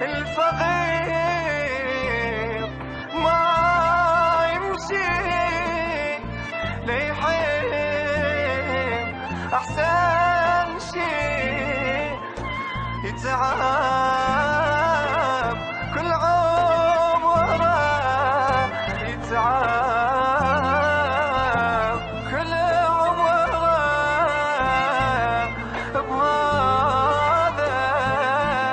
الفقير ما يمشي ليحب أحسن شي، يتعب كل عمره، يتعب كل عمره بهذا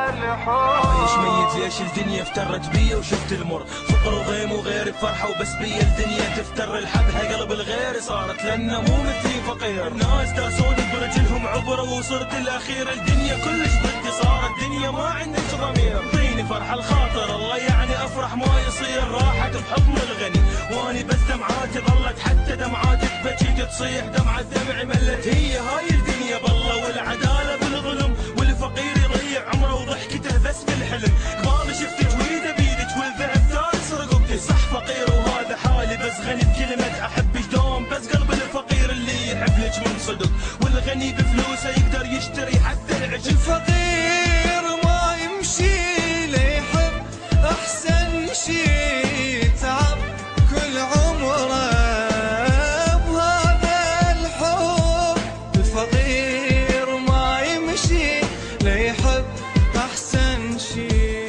الحب. عايش ميت ليش الدنيا افترت بيا وشفت المر، فقر وغيم وغير بفرحة وبس بيا الدنيا تفتر. الحبها قلب الغير صارت لأنه مو مثلي فقير. الناس داسوني برجلهم عبرة وصرت الأخير. الدنيا كلش ضدي صارت دنيا ما عندك ضمير. اعطيني فرحة الخاطر الله يعني أفرح ما يصير. راحت بحضن الغني واني بس دمعاتي ظلت، حتى دمعاتي تبكي تصيح دمعة دمعي ملت. هي هاي الدنيا بالله والعدالة بالظلم، والفقير يضيع عمره وضحكته بس بالحلم. قبال شفت جويده بيدك والذهب ثالث رقبتي، صح فقير وهذا حالي بس غني بكلمة أحبك دوم. بس قلب الفقير اللي يحب لك من صدق، والغني بفلوسه يقدر يشتري حتى العشق. الفقير ما يمشي ليحب أحسن شي، يتعب كل عمره بهذا الحب. الفقير ما يمشي ليحب أحسن شي.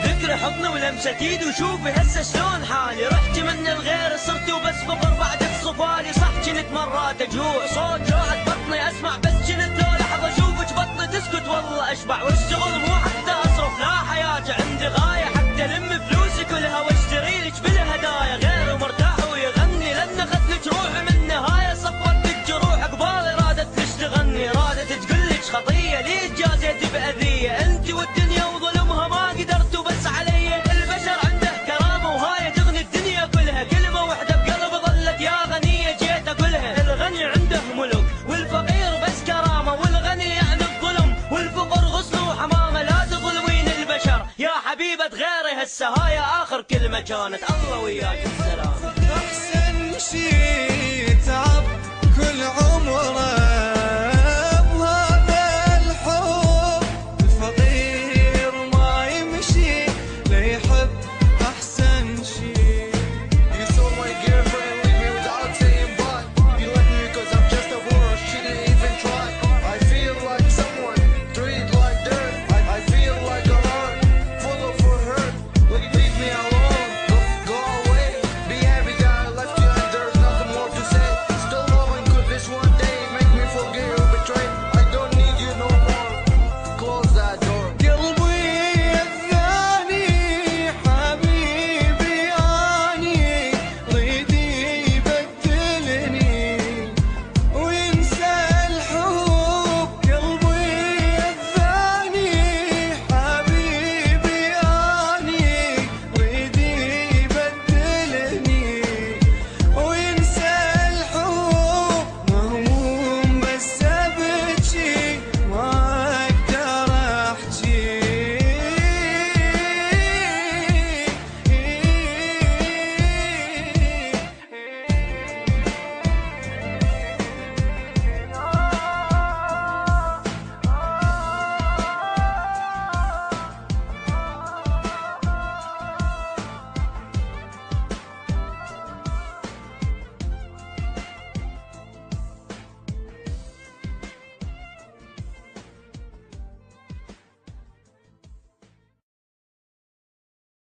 ذكر حضني ولمسة ايد وشوفي هسه شلون حالي. رحت من الغير صرت وبس فقر بعدك صفالي. صح كنت مرات اجوع صوت جوعت بطني اسمع، بس كنت لو لحظة اشوفك بطني تسكت والله اشبع. والشغل مو حتى اصرف لا حياتي عندي غاية، حتى الم فلوسي كلها واشتري لك بالهدايا. غير مرتاح ويغني لان اخذت روحي من النهاية. صفرت الجروح قبالي رادت تشتغلني، رادت تقلك خطية ليه جازيت بأذية. انت والدنيا وظلمها ما قدرت وبس علي. البشر عنده كرامة وهاي تغني الدنيا كلها. كلمة واحدة بقلب ظلت يا غنية جيت اقولها. الغني عنده ملك والفقير بس كرامة، والغني يعني الظلم والفقر غصن وحمامة. لا تظلمين البشر يا حبيبة غيري، هسه هاي اخر كلمة كانت. الله وياك السلام.